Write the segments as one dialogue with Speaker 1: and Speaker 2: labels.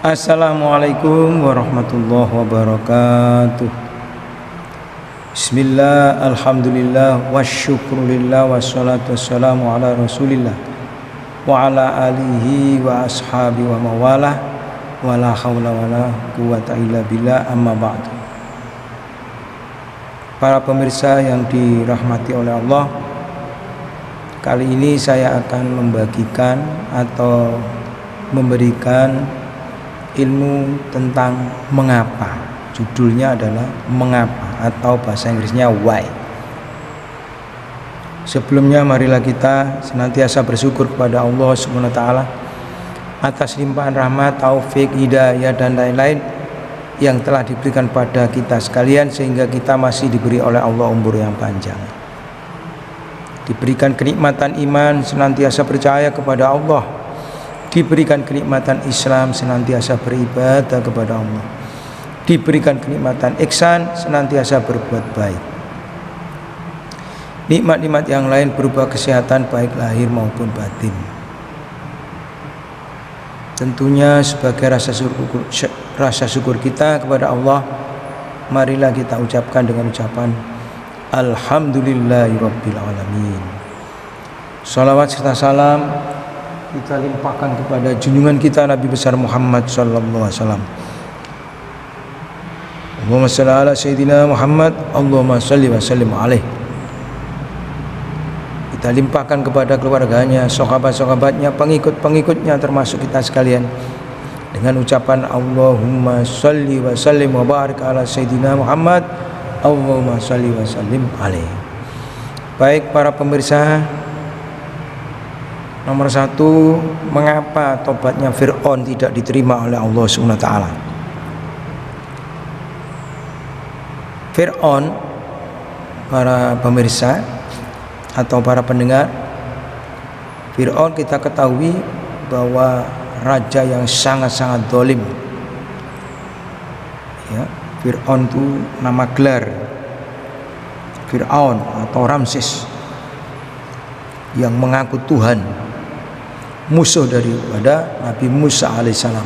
Speaker 1: Assalamualaikum warahmatullahi wabarakatuh. Bismillah, alhamdulillah, wasyukrulillah, wassalatu wassalamu ala rasulillah wa ala alihi wa ashabi wa mawalah, wa la hawla wa la quwata illa billah, amma ba'du. Para pemirsa yang dirahmati oleh Allah, kali ini saya akan membagikan atau memberikan ilmu tentang mengapa. Judulnya adalah mengapa atau bahasa Inggrisnya why. Sebelumnya marilah kita senantiasa bersyukur kepada Allah Subhanahu wa taala atas limpahan rahmat, taufik, hidayah dan lain-lain yang telah diberikan pada kita sekalian, sehingga kita masih diberi oleh Allah umur yang panjang, diberikan kenikmatan iman, senantiasa percaya kepada Allah, diberikan kenikmatan Islam, senantiasa beribadah kepada Allah, diberikan kenikmatan ihsan, senantiasa berbuat baik. Nikmat-nikmat yang lain berupa kesehatan baik lahir maupun batin. Tentunya sebagai rasa syukur kita kepada Allah, marilah kita ucapkan dengan ucapan Alhamdulillahirabbil alamin. Shalawat serta salam kita limpahkan kepada junjungan kita Nabi besar Muhammad sallallahu alaihi wasallam. Allahumma shalli ala sayyidina Muhammad, Allahumma shalli wa sallim alaihi. Kita limpahkan kepada keluarganya, sahabat-sahabatnya, pengikut-pengikutnya, termasuk kita sekalian, dengan ucapan Allahumma shalli wa sallim wa barik ala sayyidina Muhammad, Allahumma shalli wa sallim alaihi. Baik para pemirsa, nomor satu, mengapa tobatnya Fir'aun tidak diterima oleh Allah SWT? Fir'aun, para pemirsa atau para pendengar, Fir'aun kita ketahui bahwa raja yang sangat-sangat zalim. Ya, Fir'aun itu nama gelar. Fir'aun atau Ramses yang mengaku Tuhan, musuh daripada Nabi Musa alaihissalam.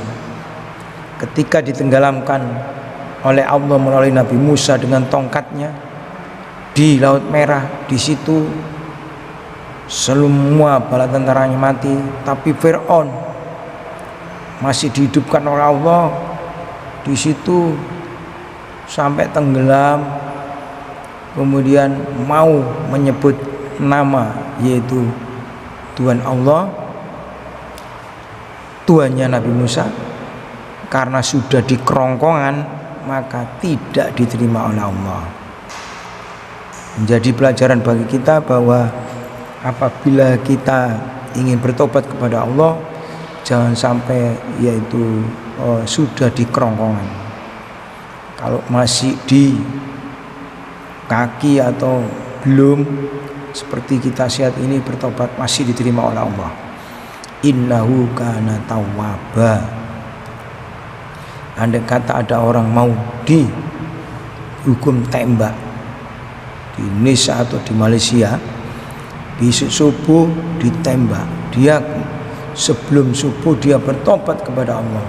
Speaker 1: Ketika ditenggelamkan oleh Allah melalui Nabi Musa dengan tongkatnya di Laut Merah, di situ semua bala tentaranya mati, tapi Fir'aun masih dihidupkan oleh Allah di situ sampai tenggelam, kemudian mau menyebut nama yaitu Tuhan Allah, Tuhannya Nabi Musa. Karena sudah di kerongkongan, maka tidak diterima oleh Allah. Menjadi pelajaran bagi kita bahwa apabila kita ingin bertobat kepada Allah, jangan sampai yaitu sudah di kerongkongan. Kalau masih di kaki atau belum seperti kita saat ini bertobat, masih diterima oleh Allah. Innahu kana tawwaba. Andai kata ada orang mau dihukum tembak di Indonesia atau di Malaysia, besok subuh ditembak, dia sebelum subuh dia bertobat kepada Allah,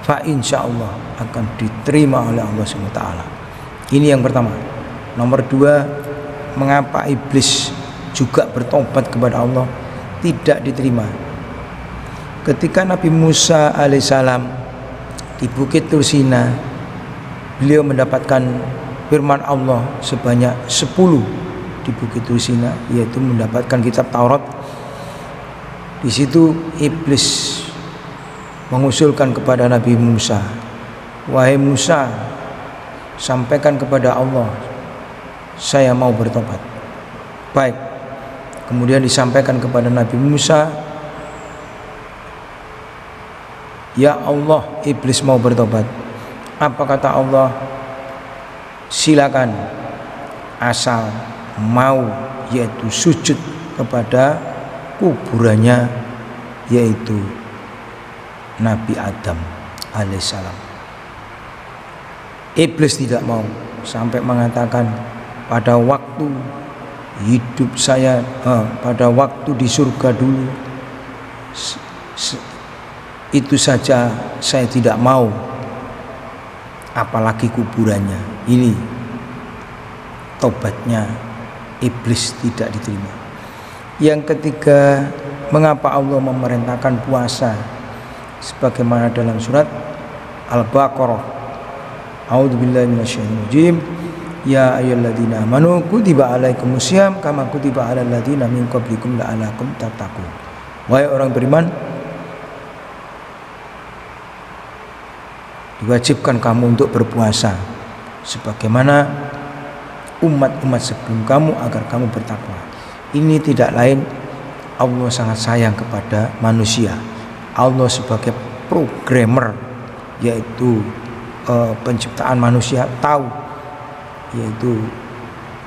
Speaker 1: fa insya Allah akan diterima oleh Allah SWT. Ini yang pertama. Nomor dua, mengapa iblis juga bertobat kepada Allah tidak diterima? Ketika Nabi Musa alaihissalam di Bukit Tursina, beliau mendapatkan firman Allah sebanyak 10 di Bukit Tursina, yaitu mendapatkan kitab Taurat. Di situ iblis mengusulkan kepada Nabi Musa, wahai Musa, sampaikan kepada Allah, saya mau bertobat. Baik. Kemudian disampaikan kepada Nabi Musa, ya Allah, iblis mau bertobat. Apa kata Allah? Silakan, asal mau, yaitu sujud kepada kuburannya, yaitu Nabi Adam alaihissalam. Iblis tidak mau, sampai mengatakan, pada waktu hidup saya, pada waktu di surga dulu, itu saja saya tidak mau, apalagi kuburannya. Ini tobatnya iblis tidak diterima. Yang ketiga, mengapa Allah memerintahkan puasa? Sebagaimana dalam surat Al-Baqarah, A'udzubillahi minasyaitonir rajim, ya ayyuhalladzina amanu kutiba alaikumusiyam kama kutiba alal ladzina min qablikum la'allakum tattaqun. Wahai orang beriman, diwajibkan kamu untuk berpuasa sebagaimana umat-umat sebelum kamu agar kamu bertakwa. Ini tidak lain, Allah sangat sayang kepada manusia. Allah sebagai programmer, yaitu penciptaan manusia, tahu yaitu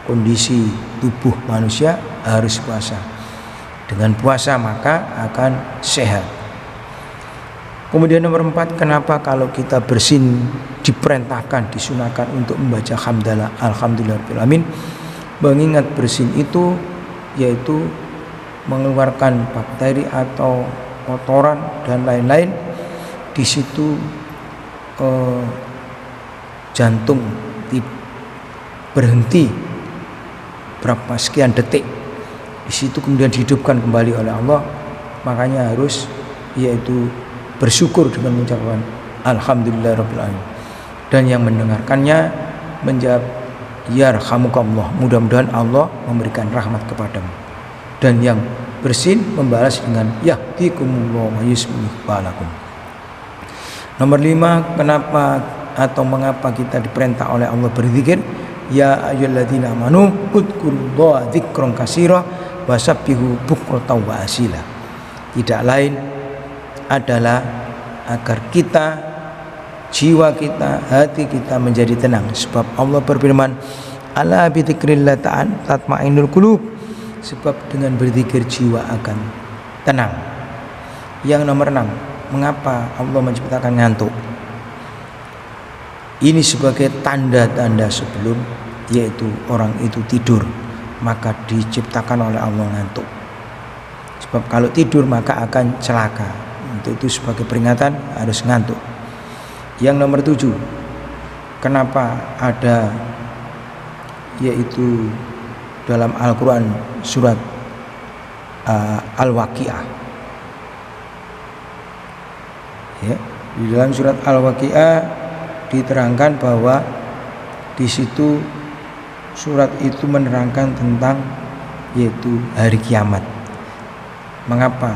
Speaker 1: kondisi tubuh manusia harus puasa. Dengan puasa maka akan sehat. Kemudian nomor 4, kenapa kalau kita bersin diperintahkan, disunahkan untuk membaca hamdalah alhamdulillahirabbil alamin? Mengingat bersin itu yaitu mengeluarkan bakteri atau kotoran dan lain-lain. Di situ jantung berhenti berapa sekian detik. Di situ kemudian dihidupkan kembali oleh Allah. Makanya harus yaitu bersyukur dengan mengucapkan alhamdulillahirabbil alamin. Dan yang mendengarkannya menjawab yarhamukallah, mudah-mudahan Allah memberikan rahmat kepadamu. Dan yang bersin membalas dengan yahdikumullah wa yuslih balakum. Nomor 5, kenapa atau mengapa kita diperintah oleh Allah berzikir? Ya ayyuhalladzina amanu udzukurullaha dzikran katsira wasabbihu bukratan wa asila. Tidak lain adalah agar kita, jiwa kita, hati kita menjadi tenang. Sebab Allah berfirman, ala bidzikrillah tatma'innul qulub. Sebab dengan berzikir jiwa akan tenang. Yang nomor 6, mengapa Allah menciptakan ngantuk? Ini sebagai tanda-tanda sebelum, yaitu orang itu tidur, maka diciptakan oleh Allah ngantuk. Sebab kalau tidur maka akan celaka. Untuk itu sebagai peringatan harus ngantuk. Yang nomor 7, kenapa ada yaitu dalam Al-Quran surat Al-Waqi'ah, ya, di dalam surat Al-Waqi'ah diterangkan bahwa di situ surat itu menerangkan tentang yaitu hari kiamat. Mengapa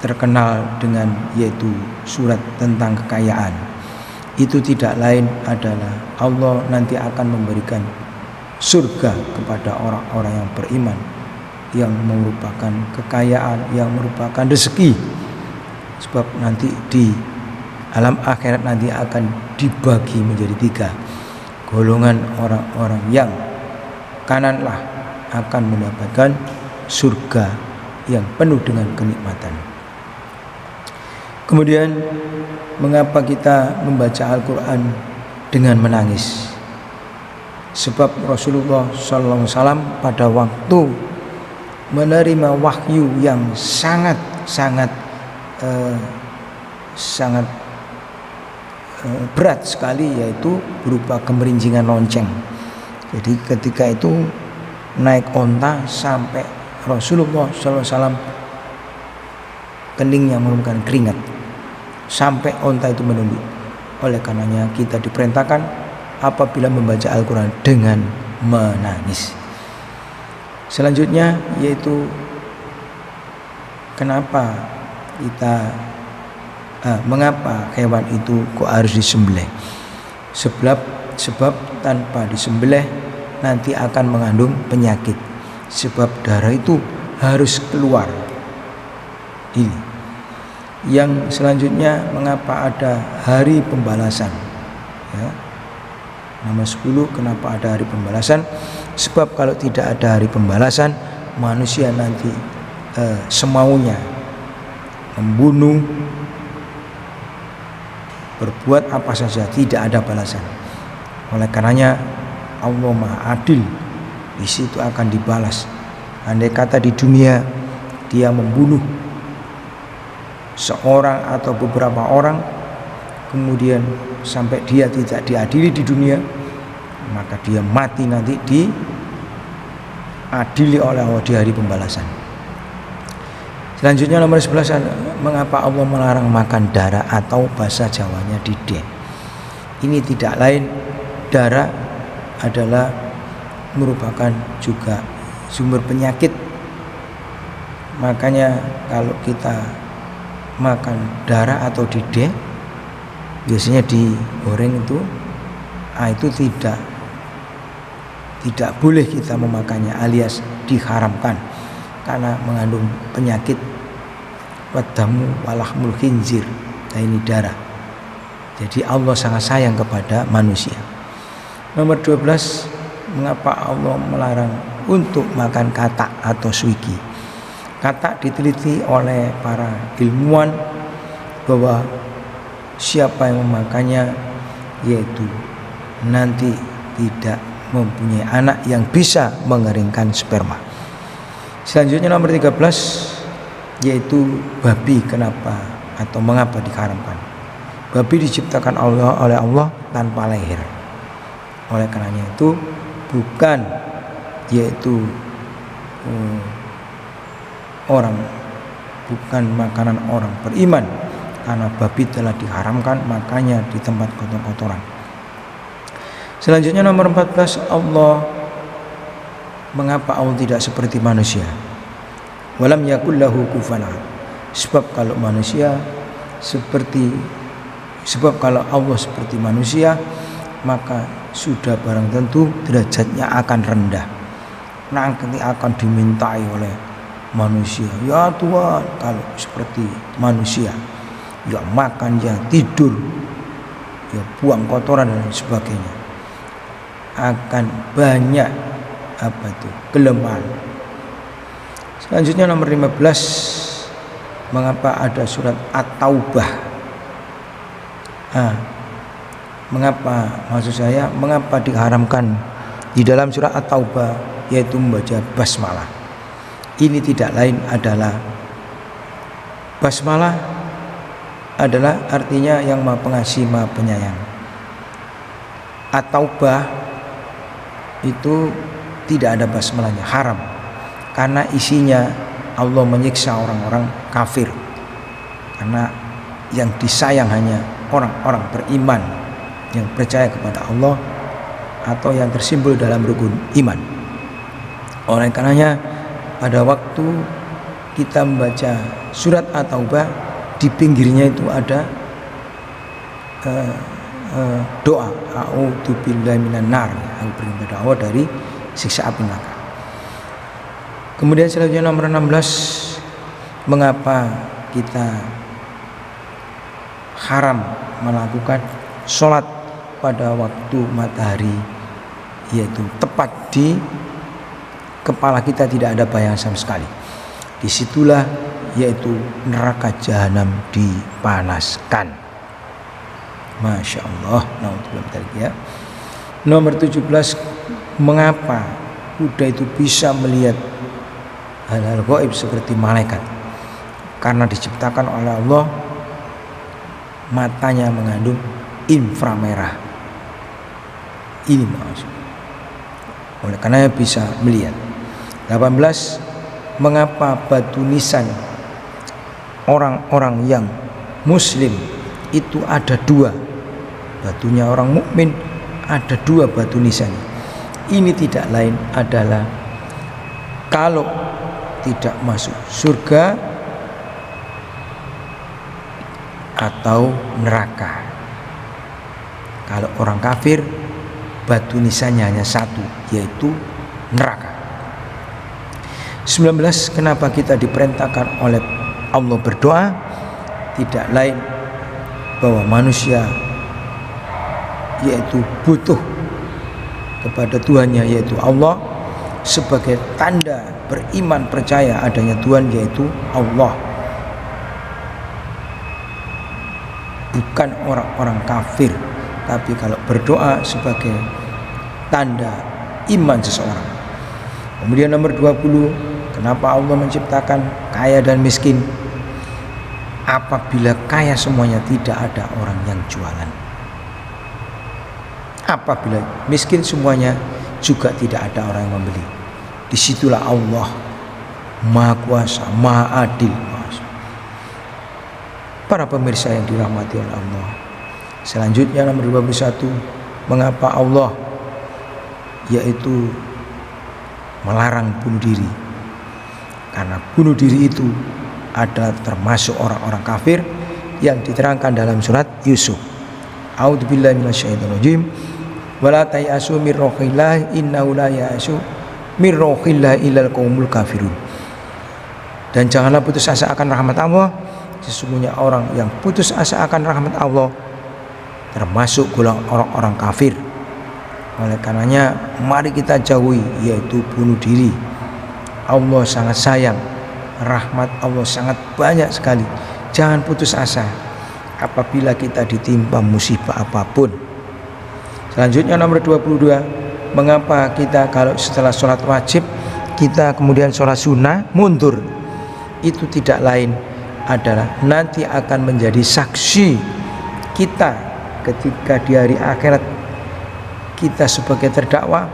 Speaker 1: terkenal dengan yaitu surat tentang kekayaan? Itu tidak lain adalah Allah nanti akan memberikan surga kepada orang-orang yang beriman, yang merupakan kekayaan, yang merupakan rezeki. Sebab nanti di alam akhirat nanti akan dibagi menjadi 3 golongan. Orang-orang yang kananlah akan mendapatkan surga yang penuh dengan kenikmatan. Kemudian mengapa kita membaca Al-Quran dengan menangis? Sebab Rasulullah SAW pada waktu menerima wahyu yang sangat berat sekali, yaitu berupa kemerincingan lonceng. Jadi ketika itu naik onta sampai Rasulullah SAW keningnya mengeluarkan keringat sampai onta itu menunduk. Oleh karenanya kita diperintahkan apabila membaca Al-Quran dengan menangis. Selanjutnya yaitu mengapa hewan itu kok harus disembelih? Sebab tanpa disembelih nanti akan mengandung penyakit. Sebab darah itu harus keluar. Ini. Yang selanjutnya, mengapa ada hari pembalasan? Ya. Nomor 10, kenapa ada hari pembalasan? Sebab kalau tidak ada hari pembalasan, manusia nanti semaunya membunuh, berbuat apa saja, tidak ada balasan. Oleh karenanya Allah Maha Adil, di situ akan dibalas. Andai kata di dunia dia membunuh seorang atau beberapa orang kemudian sampai dia tidak diadili di dunia, maka dia mati nanti diadili oleh Allah di hari pembalasan. Selanjutnya nomor 11, mengapa Allah melarang makan darah atau bahasa Jawanya dideh. Ini tidak lain, darah adalah merupakan juga sumber penyakit. Makanya kalau kita makan darah atau dideh, biasanya digoreng itu tidak boleh kita memakannya, alias diharamkan karena mengandung penyakit wadamu walahmul khinzir. Nah, ini darah. Jadi Allah sangat sayang kepada manusia. Nomor 12, mengapa Allah melarang untuk makan katak atau suiki. Katak diteliti oleh para ilmuwan bahwa siapa yang memakannya yaitu nanti tidak mempunyai anak yang bisa mengeringkan sperma. Selanjutnya nomor 13, yaitu babi kenapa atau mengapa diharamkan. Babi diciptakan oleh Allah tanpa leher. Oleh karenanya itu bukan bukan makanan orang beriman, karena babi telah diharamkan, makanya di tempat kotor-kotoran. Selanjutnya nomor 14, mengapa Allah tidak seperti manusia. Walam yakul lahu kufuwan ahad. Sebab kalau Allah seperti manusia, maka sudah barang tentu derajatnya akan rendah. Nanti akan dimintai oleh manusia, ya Tuhan, kalau seperti manusia, ya makan, ya tidur, ya buang kotoran dan sebagainya, akan banyak kelemahan. Selanjutnya nomor 15, mengapa ada surat At-Taubah. Mengapa diharamkan di dalam surat At-Taubah yaitu membaca basmalah. Ini tidak lain adalah basmalah adalah artinya yang Maha Pengasih, Maha Penyayang. At-Taubah itu tidak ada basmalahnya, haram. Karena isinya Allah menyiksa orang-orang kafir. Karena yang disayang hanya orang-orang beriman yang percaya kepada Allah atau yang tersimbol dalam rukun iman. Oleh karenanya pada waktu kita membaca surat At-Taubah, di pinggirnya itu ada doa a'udzubillahi minan nar, yang berdoa dari siksa api neraka. Kemudian selanjutnya nomor 16, mengapa kita haram melakukan sholat pada waktu matahari, yaitu tepat di kepala kita tidak ada bayangan sama sekali. Disitulah yaitu neraka jahanam dipanaskan. Masya Allah. Nomor 17, mengapa kuda itu bisa melihat hal-hal gaib seperti malaikat. Karena diciptakan oleh Allah, matanya mengandung inframerah. Ini maksudnya. Oleh karena bisa melihat. 18, mengapa batu nisan orang-orang yang muslim itu ada 2. Batunya orang mukmin ada 2 batu nisan. Ini tidak lain adalah kalau tidak masuk surga atau neraka. Kalau orang kafir, batu nisannya hanya 1, yaitu neraka. 19, kenapa kita diperintahkan oleh Allah berdoa? Tidak lain bahwa manusia yaitu butuh kepada Tuhannya yaitu Allah, sebagai tanda beriman percaya adanya Tuhan yaitu Allah, bukan orang-orang kafir. Tapi kalau berdoa sebagai tanda iman seseorang. Kemudian nomor 20, kenapa Allah menciptakan kaya dan miskin? apabila kaya semuanya tidak ada orang yang jualan. Apabila miskin semuanya juga tidak ada orang yang membeli. Disitulah Allah Maha Kuasa, Maha Adil. Para pemirsa yang dirahmati oleh Allah, selanjutnya nomor 21, mengapa Allah yaitu melarang bunuh diri? Karena bunuh diri itu adalah termasuk orang-orang kafir yang diterangkan dalam surat Yusuf. A'udzubillahi minasyaitonirrajim. Wala tayasu mir rohillah innahu la yasu mir rohillah illal qaumul kafirun. Dan janganlah putus asa akan rahmat Allah. Sesungguhnya orang yang putus asa akan rahmat Allah termasuk golongan orang-orang kafir. Oleh karenanya mari kita jauhi yaitu bunuh diri. Allah sangat sayang, rahmat Allah sangat banyak sekali. Jangan putus asa apabila kita ditimpa musibah apapun. Selanjutnya nomor 22, mengapa kita kalau setelah sholat wajib kita kemudian sholat sunnah mundur? Itu tidak lain adalah nanti akan menjadi saksi kita ketika di hari akhirat kita sebagai terdakwa,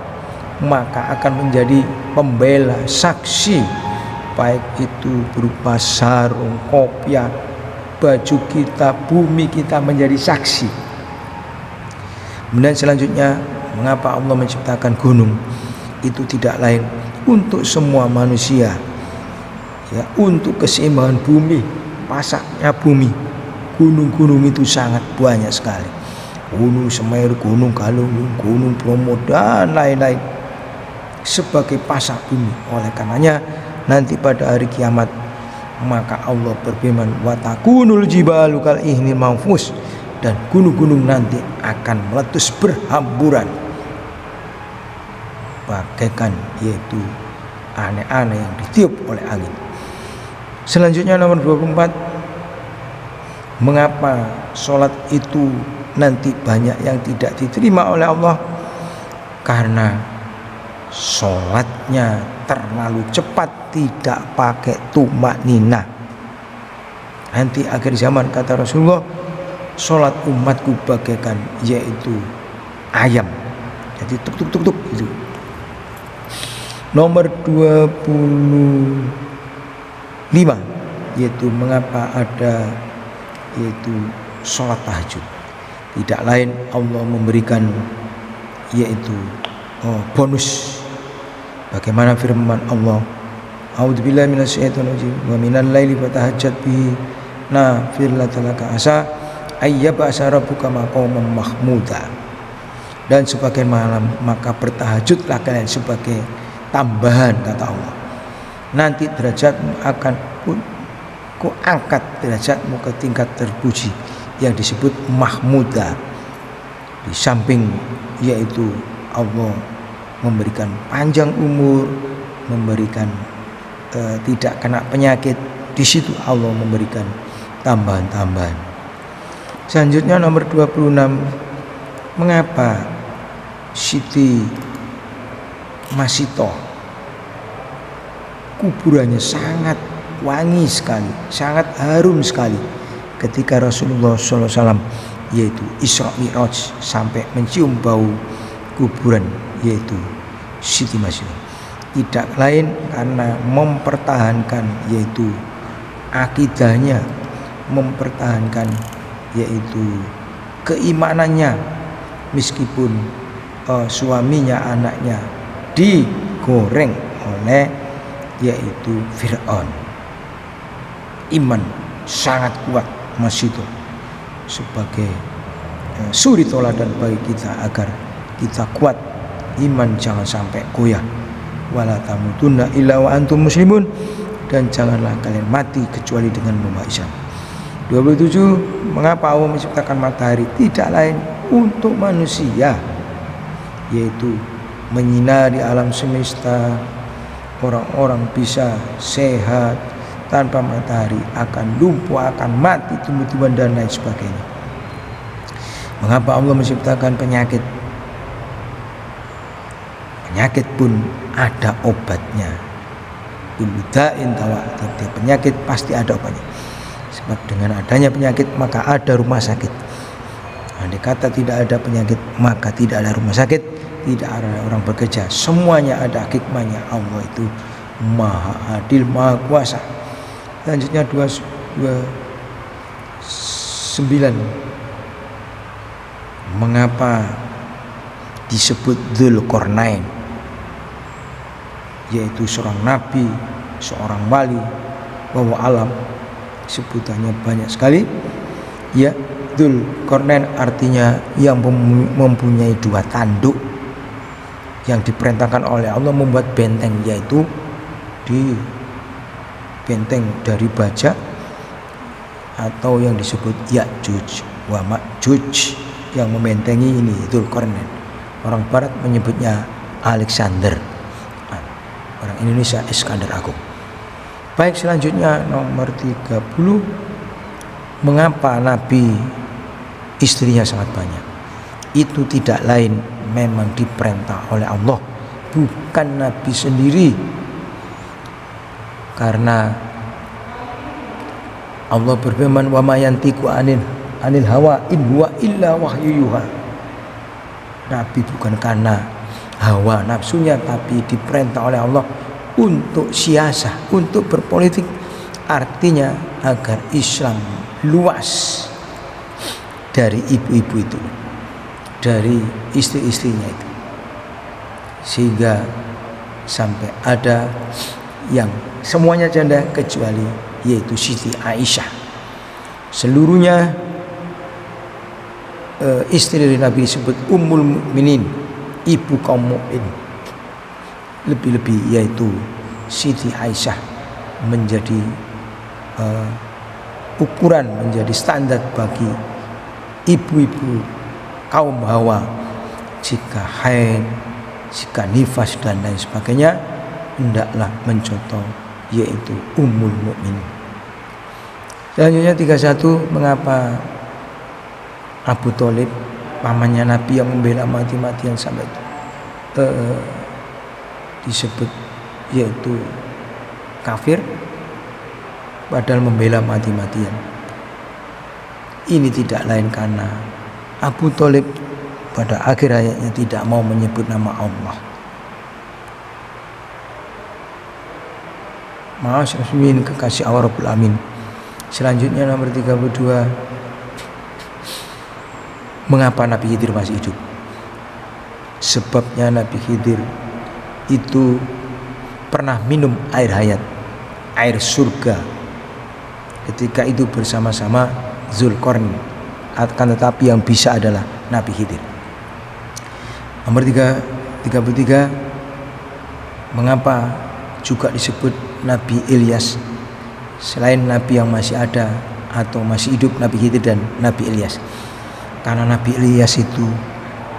Speaker 1: maka akan menjadi pembela saksi, baik itu berupa sarung, kopiah, baju kita, bumi kita menjadi saksi. Kemudian selanjutnya, mengapa Allah menciptakan gunung? Itu tidak lain untuk semua manusia, ya, untuk keseimbangan bumi, pasaknya bumi. Gunung-gunung itu sangat banyak sekali. Gunung Semeru, Gunung Galunggung, Gunung Bromo dan lain-lain sebagai pasak bumi. Oleh karenanya nanti pada hari kiamat maka Allah berfirman wa takunul jibalu kal ihnil manfus, dan gunung-gunung nanti akan meletus berhamburan bagaikan yaitu aneh-aneh yang ditiup oleh angin. Selanjutnya nomor 24, mengapa sholat itu nanti banyak yang tidak diterima oleh Allah? Karena sholatnya terlalu cepat, tidak pakai tumakninah. Nanti akhir zaman kata Rasulullah, sholat umatku bagaikan yaitu ayam, jadi tuk tuk tuk tuk itu. Nomor 25, yaitu mengapa ada yaitu sholat tahajud. Tidak lain Allah memberikan yaitu bonus. Bagaimana firman Allah, a'udzubillahi minasyaitonirrajim, wa minal laili fatahajjat bihi nafilatan laka asa ayyab'asa rabbuka maqaman mahmuda. Dan sebagian malam maka bertahajudlah kalian sebagai tambahan, kata Allah. Nanti derajatmu akan ku angkat derajatmu ke tingkat terpuji yang disebut mahmuda. Di samping yaitu Allah memberikan panjang umur, memberikan tidak kena penyakit, di situ Allah memberikan tambahan-tambahan. Selanjutnya nomor 26, mengapa Siti Masito kuburannya sangat wangi sekali, sangat harum sekali ketika Rasulullah SAW yaitu Isra Mi'raj sampai mencium bau kuburan yaitu Siti Masito. Tidak lain karena mempertahankan yaitu akidahnya, mempertahankan yaitu keimanannya meskipun suaminya, anaknya digoreng oleh yaitu Fir'aun. Iman sangat kuat Masito sebagai suri toladan bagi kita agar kita kuat iman, jangan sampai goyah. Wala tamutunna illa wa antum muslimun, dan janganlah kalian mati kecuali dengan membawa Islam. 27, mengapa Allah menciptakan matahari? Tidak lain untuk manusia, yaitu menyinari alam semesta. Orang-orang bisa sehat, tanpa matahari akan lumpuh, akan mati tumbuh-tumbuhan dan lain sebagainya. Mengapa Allah menciptakan penyakit? Penyakit pun ada obatnya. Kullu da'in dawa, tiap penyakit pasti ada obatnya. Sebab dengan adanya penyakit maka ada rumah sakit. Andai kata tidak ada penyakit maka tidak ada rumah sakit, tidak ada orang bekerja. Semuanya ada hikmahnya. Allah itu maha adil, maha kuasa. Selanjutnya 29. Mengapa disebut Dzulqarnain, yaitu seorang nabi, seorang wali, bahwa alam sebutannya banyak sekali. Ya, Dzulqarnain artinya yang mempunyai dua tanduk, yang diperintahkan oleh Allah membuat benteng, yaitu di benteng dari baja atau yang disebut Ya'juj wa Ma'juj, yang membentengi ini Dzulqarnain. Orang barat menyebutnya Alexander, orang Indonesia Iskandar Agung. Baik, selanjutnya nomor 30. Mengapa Nabi istrinya sangat banyak? Itu tidak lain memang diperintah oleh Allah, bukan Nabi sendiri. Karena Allah berfirman, wa ma yantiqu anil hawa in huwa illa wahyu yuha. Nabi bukan karena hawa nafsunya, tapi diperintah oleh Allah untuk siasah, untuk berpolitik. Artinya agar Islam luas dari ibu-ibu itu, dari istri-istrinya itu, sehingga sampai ada yang semuanya janda kecuali yaitu Siti Aisyah. Seluruhnya istri dari Nabi disebut Ummul Mukminin, ibu kaum mukmin. Lebih-lebih yaitu Siti Aisyah menjadi ukuran, menjadi standar bagi ibu-ibu kaum Hawa. Jika haid, jika nifas dan lain sebagainya, hendaklah mencontoh yaitu Ummul Mukminin. Selanjutnya 31. Mengapa Abu Thalib, pamannya Nabi yang membela mati-matian sampai disebut yaitu kafir, padahal membela mati-matian? Ini tidak lain karena Abu Thalib pada akhir hayatnya tidak mau menyebut nama Allah. Ma'asyirin kekasih Allah Rabbul Alamin. Selanjutnya nomor 32. Mengapa Nabi Khidir masih hidup? Sebabnya Nabi Khidir itu pernah minum air hayat, air surga, ketika itu bersama-sama Dzulqarnain. Akan tetapi yang bisa adalah Nabi Khidir. Nomor 33. Mengapa juga disebut Nabi Ilyas, selain Nabi yang masih ada atau masih hidup, Nabi Khidir dan Nabi Ilyas? Karena Nabi Ilyas itu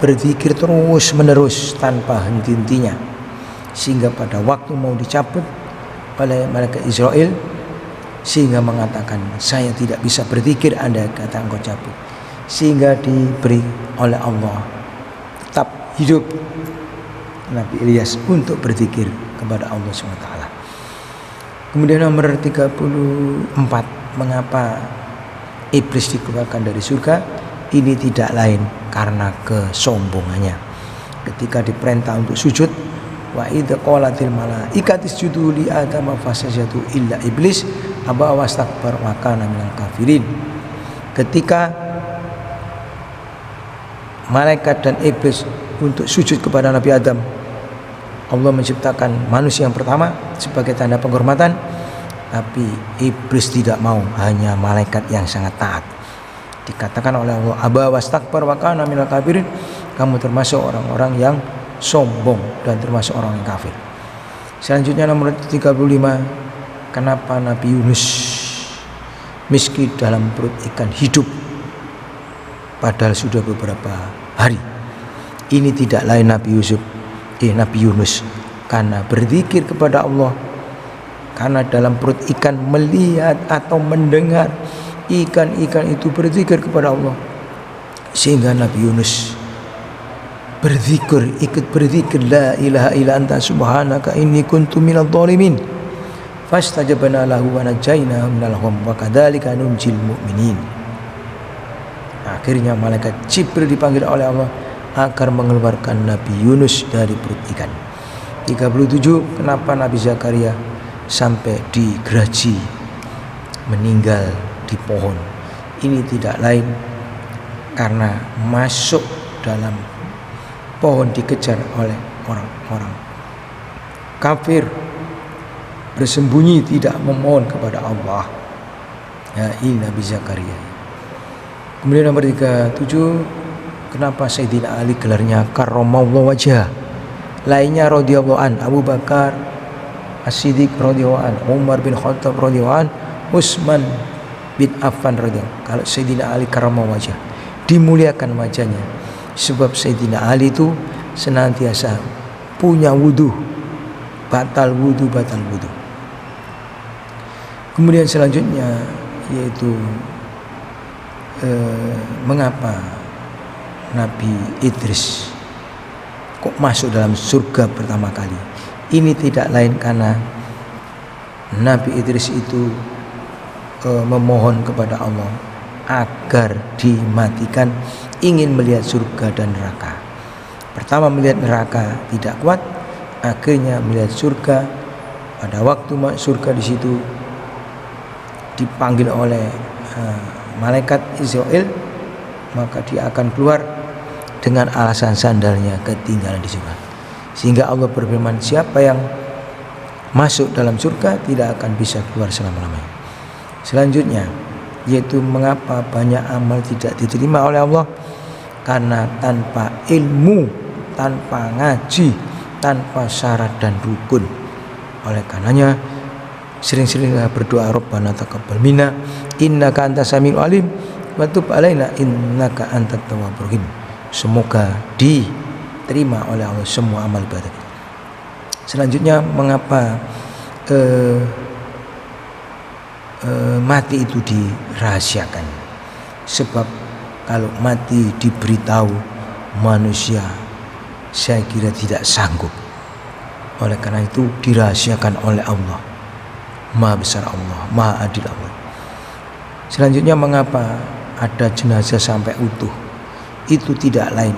Speaker 1: berzikir terus menerus tanpa henti-hentinya, sehingga pada waktu mau dicabut oleh malaikat Israel, sehingga mengatakan, saya tidak bisa berzikir andai kata engkau cabut. Sehingga diberi oleh Allah tetap hidup Nabi Ilyas untuk berzikir kepada Allah SWT. Kemudian nomor 34. Mengapa iblis dikeluarkan dari surga? Ini tidak lain karena kesombongannya. Ketika diperintah untuk sujud, wa idza qalatil malaikatu isjudu li adama fasajadu illa iblis aba wastakbar wa kana minal kafirin. Ketika malaikat dan iblis untuk sujud kepada Nabi Adam, Allah menciptakan manusia yang pertama sebagai tanda penghormatan, tapi iblis tidak mau, hanya malaikat yang sangat taat. Dikatakan oleh Allah, aba wastakbar wa kana minal kafirin, kamu termasuk orang-orang yang sombong dan termasuk orang yang kafir. Selanjutnya nomor 35. Kenapa Nabi Yunus miskin dalam perut ikan hidup padahal sudah beberapa hari? Ini tidak lain Nabi Yunus karena berzikir kepada Allah, karena dalam perut ikan melihat atau mendengar ikan-ikan itu berzikir kepada Allah, sehingga Nabi Yunus ikut berzikir la ilaha illa anta subhanaka inni kuntu minadh dhalimin fastajabna lahu wa najainahu minal gham wa kadzalika nunjil mu'minin. Akhirnya malaikat Jibril dipanggil oleh Allah agar mengeluarkan Nabi Yunus dari perut ikan. 37. Kenapa Nabi Zakaria sampai digeraji meninggal di pohon? Ini tidak lain karena masuk dalam pohon dikejar oleh orang-orang kafir, bersembunyi tidak memohon kepada Allah. Ya, ini Nabi Zakaria. Kemudian nomor 37, kenapa Sayyidina Ali gelarnya karramallahu wajhah? Lainnya radhiyallahu an, Abu Bakar As-Siddiq radhiyallahu an, Umar bin Khattab radhiyallahu an, Utsman bin Affan radhiyallahu. Kalau Sayyidina Ali karramallahu wajhah, dimuliakan wajahnya, sebab Sayyidina Ali itu senantiasa punya wudu, batal wudu. Kemudian selanjutnya yaitu mengapa Nabi Idris kok masuk dalam surga pertama kali? Ini tidak lain karena Nabi Idris itu memohon kepada Allah agar dimatikan, ingin melihat surga dan neraka. Pertama melihat neraka tidak kuat, akhirnya melihat surga. Pada waktu masuk surga di situ dipanggil oleh malaikat Israel, maka dia akan keluar dengan alasan sandalnya ketinggalan di surga. Sehingga Allah berfirman, siapa yang masuk dalam surga tidak akan bisa keluar selama-lamanya. Selanjutnya yaitu mengapa banyak amal tidak diterima oleh Allah? Karena tanpa ilmu, tanpa ngaji, tanpa syarat dan rukun. Oleh karenanya sering-seringlah berdoa, Rabbana taqabbal minna innaka antas samiul alim wa tub alaina innaka antat tawwabur rahim. Semoga diterima oleh Allah semua amal ibadah. Selanjutnya mengapa mati itu dirahasiakan? Sebab kalau mati diberitahu manusia, saya kira tidak sanggup. Oleh karena itu dirahasiakan oleh Allah. Maha besar Allah, maha adil Allah. Selanjutnya mengapa ada jenazah sampai utuh? Itu tidak lain,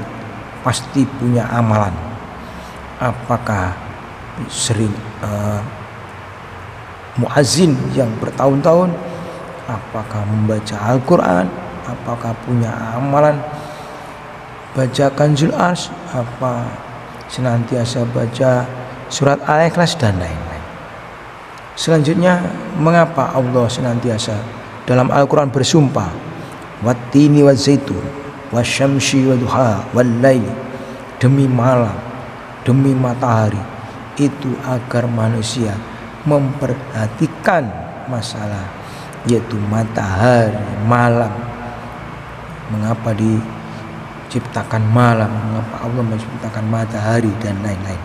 Speaker 1: pasti punya amalan. Apakah sering muazzin yang bertahun-tahun, apakah membaca Al-Quran, apakah punya amalan baca Kanzul Ars, apa senantiasa baca surat Al-Ikhlas dan lain-lain. Selanjutnya mengapa Allah senantiasa dalam Al-Quran bersumpah wattini wazaitun wasyamsi waduha wallaili, demi malam, demi matahari, itu agar manusia memperhatikan masalah yaitu matahari, malam. Mengapa diciptakan malam, mengapa Allah menciptakan matahari dan lain-lain.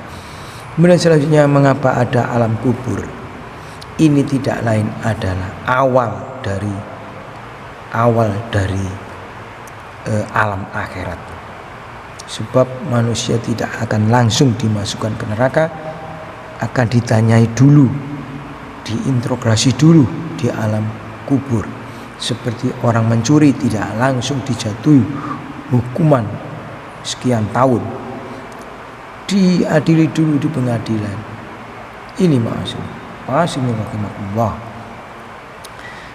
Speaker 1: Kemudian selanjutnya mengapa ada alam kubur? Ini tidak lain adalah awal dari alam akhirat. Sebab manusia tidak akan langsung dimasukkan ke neraka, akan ditanyai dulu, diinterogasi dulu di alam kubur. Seperti orang mencuri tidak langsung dijatuhi hukuman sekian tahun, diadili dulu di pengadilan. Ini maksudnya.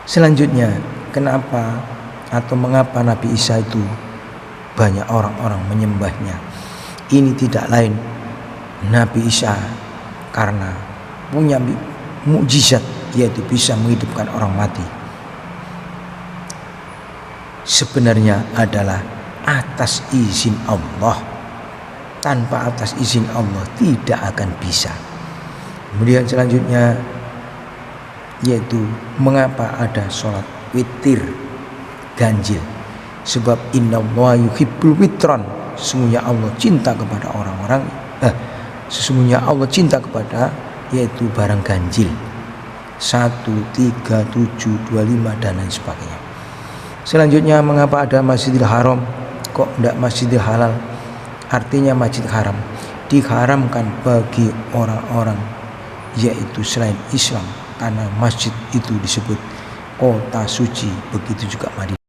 Speaker 1: Selanjutnya, kenapa atau mengapa Nabi Isa itu banyak orang-orang menyembahnya? Ini tidak lain, Nabi Isa karena punya mukjizat, yaitu bisa menghidupkan orang mati. Sebenarnya adalah atas izin Allah. Tanpa atas izin Allah tidak akan bisa. Kemudian selanjutnya yaitu mengapa ada sholat witir ganjil? Sebab innallaha yuhibbul witron, sesungguhnya Allah cinta kepada orang-orang sesungguhnya Allah cinta kepada yaitu barang ganjil 1, 3, 7, 25 dan lain sebagainya. Selanjutnya mengapa ada Masjidil Haram kok tidak Masjidil Halal? Artinya Masjid Haram diharamkan bagi orang-orang yaitu selain Islam karena masjid itu disebut kota suci, begitu juga Madinah.